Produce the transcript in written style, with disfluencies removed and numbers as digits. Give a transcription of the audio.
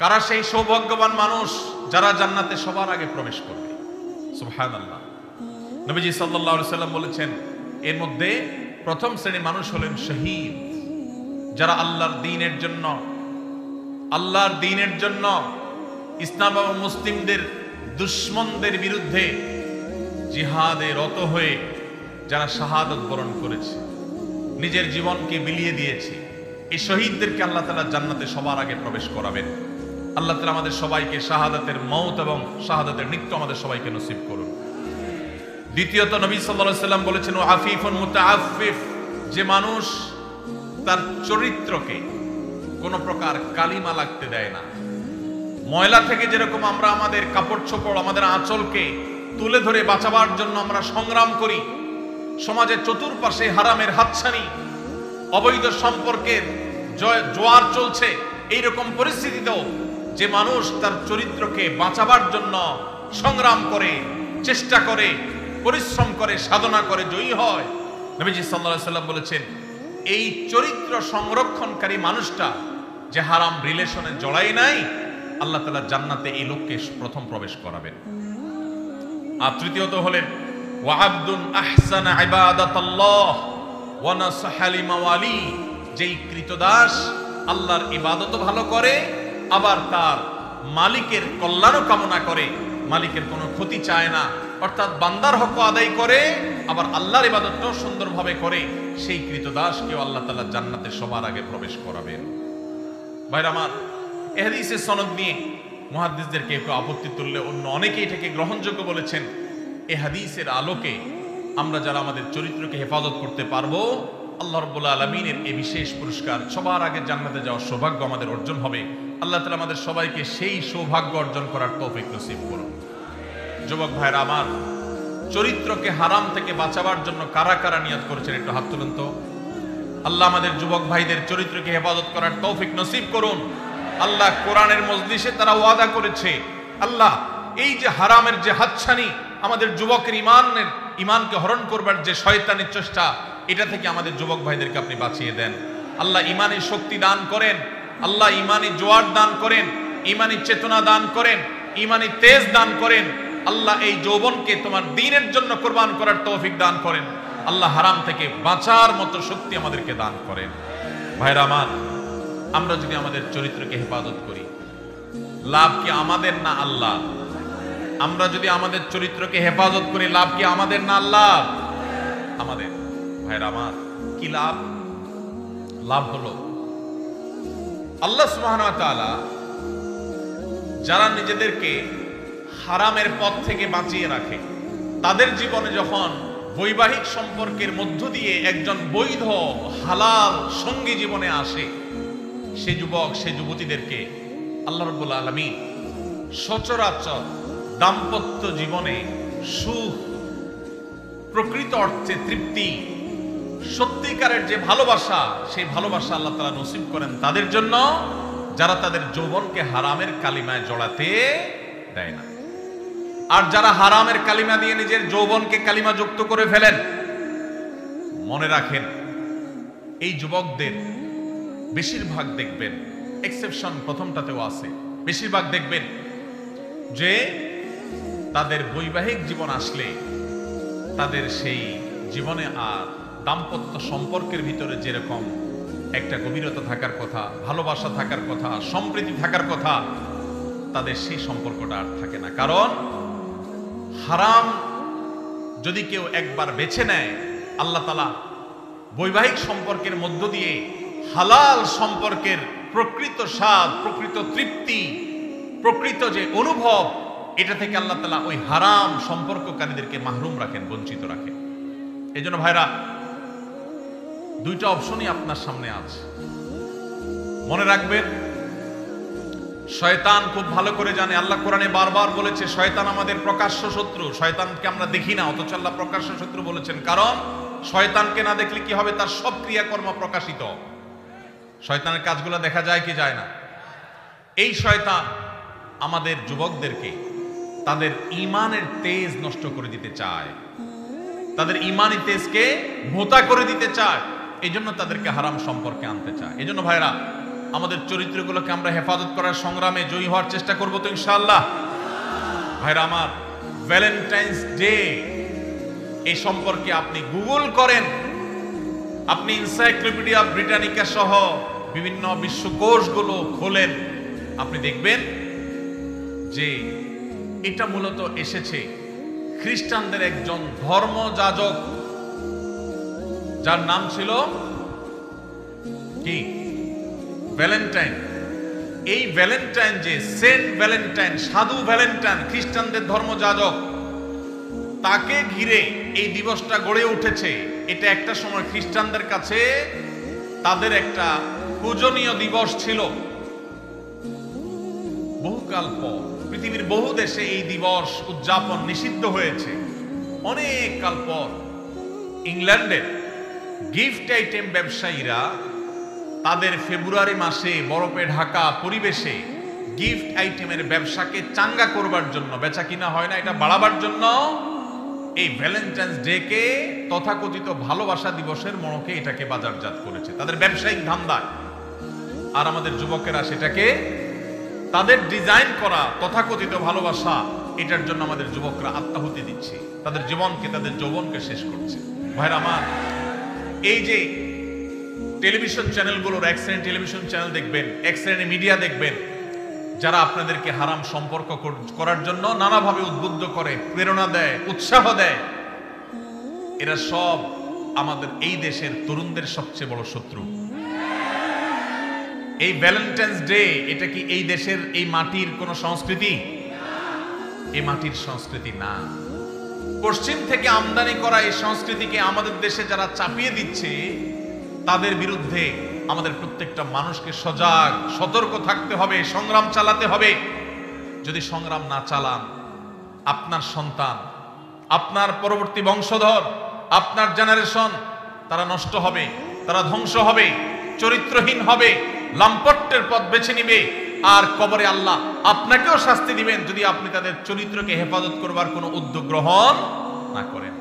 কারা সেই সৌভাগ্যবান মানুষ যারা জান্নাতে সবার আগে প্রবেশ করবে? সুবহানাল্লাহ। নবীজি সাল্লাল্লাহু আলাইহি সাল্লাম বলেছেন, এর মধ্যে প্রথম শ্রেণীর মানুষ হলেন শহীদ, যারা আল্লাহর দ্বীনের জন্য ইসলাম এবং মুসলিমদের দুশমনদের বিরুদ্ধে জিহাদে রত হয়ে যারা শাহাদাত বরণ করেছে, নিজের জীবনকে বিলিয়ে দিয়েছে, এই শহীদদেরকে আল্লাহ তাআলা জান্নাতে সবার আগে প্রবেশ করাবেন। আল্লাহ তাআলা আমাদের সবাইকে শাহাদাতের মওত এবং শাহাদাতের মৃত্যু আমাদের সবাইকে নসিব করুন। দ্বিতীয়ত, নবী সাল্লাল্লাহু আলাইহি সাল্লাম বলেছেন, আফিফুন মুতাআফফিফ, যে মানুষ তার চরিত্রকে কোনো প্রকার কালিমা লাগতে দেয় না। ময়লা থেকে যেরকম আমরা আমাদের কাপড় চোপড়, আমাদের আঁচলকে তুলে ধরে বাঁচাবার জন্য আমরা সংগ্রাম করি, সমাজের চতুর্পাশে হারামের হাতছানি, অবৈধ সম্পর্কের জোয়ার চলছে, এইরকম পরিস্থিতিতেও যে মানুষ তার চরিত্রকে বাঁচাবার জন্য সংগ্রাম করে, চেষ্টা করে, পরিশ্রম করে, সাধনা করে, জয়ী হয়, নবীজি সাল্লাল্লাহু আলাইহি সাল্লাম বলেছেন, এই চরিত্র সংরক্ষণকারী মানুষটা যে হারাম রিলেশনে জড়াই নাই, আল্লাহ তাআলা জান্নাতে এই লোককে প্রথম প্রবেশ করাবেন। আর তৃতীয়ত হলেন ওয়া আবদুন আহসানা ইবাদাতাল্লাহ ওয়া নাসাহা লিমাওয়ালি, যেই কৃতদাস আল্লাহর ইবাদত ভালো করে, আবার তার মালিকের কল্যাণ কামনা করে, মালিকের কোনো ক্ষতি চায় না, অর্থাৎ বান্দার হক আদায় করে, আবার আল্লাহর ইবাদতটাও সুন্দরভাবে করে, সেই কৃতদাসকেও আল্লাহ তাআলা জান্নাতে সবার আগে প্রবেশ করাবেন। ভাইরা আমার, এই হাদিসের সনদ নিয়ে মুহাদ্দিসদের কেউ আপত্তি তুললে অন্য অনেকেই এটাকে গ্রহণযোগ্য বলেছেন। এই হাদিসের আলোকে আমরা যারা আমাদের চরিত্রকে হেফাজত করতে পারবো, আল্লাহ রাব্বুল আলামিনের এই বিশেষ পুরস্কার, সবার আগে জান্নাতে যাওয়ার সৌভাগ্য আমাদের অর্জন হবে। আল্লাহ তাআলা আমাদের সবাইকে সেই সৌভাগ্য অর্জন করার তৌফিক নসিব করুন। যুবক ভাইরা আমার, চরিত্রকে হারাম থেকে বাঁচাবার জন্য কারা কারা নিয়ত করেছেন একটু হাত তুলুন তো। আল্লাহ আমাদের যুবক ভাইদের চরিত্রকে হেফাজত করার তৌফিক নসিব করুন। আল্লাহ কোরআনের মজলিসে তারা ওয়াদা করেছে, আল্লাহ এই যে হারামের যে হাতছানি, আমাদের যুবকের ইমানকে হরণ করবার যে শয়তানের চেষ্টা, এটা থেকে আমাদের যুবক ভাইদেরকে আপনি বাঁচিয়ে দেন। আল্লাহ ইমানের শক্তি দান করেন, আল্লাহ ইমানি জোয়ার দান করেন, ইমানি চেতনা দান করেন, ইমানি তেজ দান করেন। আল্লাহ এই যৌবনকে তোমার দ্বীনের জন্য কোরবান করার তৌফিক দান করেন। আল্লাহ হারাম থেকে বাঁচার মতো শক্তি আমাদেরকে দান করেন। ভাইরা আমার, আমরা যদি আমাদের চরিত্রকে হেফাজত করি, লাভ কি আমাদের না আল্লাহ? আমরা যদি আমাদের চরিত্রকে হেফাজত করি, লাভ কি আমাদের না আল্লাহ? আমাদের। ভাইরা আমার, কি লাভ? লাভ হলো আল্লাহ সুবহানাহু ওয়া তাআলা যারা নিজেদেরকে হারামের পথ থেকে বাঁচিয়ে রাখে, তাদের জীবনে যখন বৈবাহিক সম্পর্কের মধ্য দিয়ে একজন বৈধ হালাল সঙ্গী জীবনে আসে, সে যুবক, সে যুবতীদেরকে আল্লাহ রাব্বুল আলামিন সচরাচর দাম্পত্য জীবনে সুখ, প্রকৃত অর্থে তৃপ্তি, সত্যিকারের যে ভালোবাসা, সেই ভালোবাসা আল্লাহ তাআলা নসিব করেন তাদের জন্য যারা তাদের যৌবনকে হারামের কালিমায় জড়াতে দেয় না। আর যারা হারামের কালিমা দিয়ে নিজের যৌবনকে কালিমা যুক্ত করে ফেলেন, মনে রাখেন এই যুবকদের বেশিরভাগ দেখবেন, এক্সেপশন প্রথমটাতেও আছে, বেশিরভাগ দেখবেন যে তাদের বৈবাহিক জীবন আসলে তাদের সেই জীবনে আর দাম্পত্য সম্পর্কের ভিতরে যেরকম একটা গভীরতা থাকার কথা, ভালোবাসা থাকার কথা, সম্প্রীতি থাকার কথা, তাদের সেই সম্পর্কটা আর থাকে না। কারণ হারাম যদি কেউ একবার বেছে নেয়, আল্লাহ তাআলা বৈবাহিক সম্পর্কের মধ্য দিয়ে হালাল সম্পর্কের প্রকৃত স্বাদ, প্রকৃত তৃপ্তি, প্রকৃত যে অনুভব, এটা থেকে আল্লাহ তাআলা ওই হারাম সম্পর্ককারীদেরকে মাহরুম রাখেন, বঞ্চিত রাখেন। এই জন্য ভাইরা, দুইটা অপশনই আপনার সামনে আছে। মনে রাখবেন, শয়তান খুব ভালো করে জানে, আল্লাহ কোরআনে বারবার বলেছে শয়তান আমাদের প্রকাশ্য শত্রু। শয়তানকে আমরা দেখি না, অথচ আল্লাহ প্রকাশ্য শত্রু বলেছেন। কারণ শয়তানকে না দেখলে কি হবে? তার সব ক্রিয়াকর্ম প্রকাশিত। শয়তানের কাজগুলো দেখা যায় কি যায় না? এই শয়তান আমাদের যুবকদেরকে তাদের ঈমানের তেজ নষ্ট করে দিতে চায়, তাদের ঈমানি তেজকে ভোঁতা করে দিতে চায়। এই জন্য তাদেরকে হারাম সম্পর্কে আনতে চায়। এই জন্য ভাইরা, আমাদের চরিত্রগুলোকে আমরা হেফাজত করার সংগ্রামে জয়ী হওয়ার চেষ্টা করব তো ইনশাআল্লাহ। ভাইরা আমার, ভ্যালেন্টাইন্স ডে এই সম্পর্কে আপনি গুগল করেন, আপনি এনসাইক্লোপিডিয়া ব্রিটানিকা সহ বিভিন্ন বিশ্বকোষগুলো খোলেন, আপনি দেখবেন যে এটা মূলত এসেছে খ্রিস্টানদের একজন ধর্মযাজক, যার নাম ছিল কি? ভ্যালেন্টাইন। এই ভ্যালেন্টাইন, যে সেন্ট ভ্যালেন্টাইন, সাধু ভ্যালেন্টাইন, খ্রিস্টানদের ধর্মযাজক, তাকে ঘিরে এই দিবসটা গড়ে উঠেছে। এটা একটা সময় খ্রিস্টানদের কাছে তাদের একটা পূজনীয় দিবস ছিল। বহুকাল পর পৃথিবীর বহু দেশে এই দিবস উদযাপন নিষিদ্ধ হয়েছে। অনেক কাল পর ইংল্যান্ডের গিফট আইটেম ব্যবসায়ীরা তাদের ফেব্রুয়ারি মাসে বরফে ঢাকা পরিবেশে গিফট আইটেমের ব্যবসাকে চাঙ্গা করবার জন্য, বেচা কিনা হয় না এটা বাড়াবার জন্য, এই ভ্যালেন্টাইন্স ডে কে তথাকথিত ভালোবাসা দিবসের মড়কে এটাকে বাজারজাত করেছে তাদের ব্যবসায়িক ধান্দায়। আর আমাদের যুবকেরা সেটাকে তাদের ডিজাইন করা তথাকথিত ভালোবাসা, এটার জন্য আমাদের যুবকরা আত্মাহুতি দিচ্ছে, তাদের জীবনকে, তাদের যৌবনকে শেষ করছে। ভাইরা আমার, এই যে টেলিভিশন চ্যানেলগুলোর, এক শ্রেণী টেলিভিশন চ্যানেল দেখবেন, এক শ্রেণী মিডিয়া দেখবেন, যারা আপনাদেরকে হারাম সম্পর্ক করার জন্য নানাভাবে উদ্বুদ্ধ করে, প্রেরণা দেয়, উৎসাহ দেয়, এরা সব আমাদের এই দেশের তরুণদের সবচেয়ে বড় শত্রু। এই ভ্যালেন্টাইন্স ডে, এটা কি এই দেশের, এই মাটির কোন সংস্কৃতি? এই মাটির সংস্কৃতি না। পশ্চিম থেকে আমদানি করা এই সংস্কৃতিকে আমাদের দেশে যারা চাপিয়ে দিচ্ছে, তাদের বিরুদ্ধে আমাদের প্রত্যেকটা মানুষকে সজাগ, সতর্ক থাকতে হবে, সংগ্রাম চালাতে হবে। যদি সংগ্রাম না চালান, আপনার সন্তান, আপনার পরবর্তী বংশধর, আপনার জেনারেশন, তারা নষ্ট হবে, তারা ধ্বংস হবে, চরিত্রহীন হবে, লাম্পট্যের পথ বেছে নিবে, আর কবরে আল্লাহ আপনাকেও শাস্তি দিবেন যদি আপনি তাদের চরিত্রকে হেফাজত করবার কোনো উদ্যোগ গ্রহণ না করেন।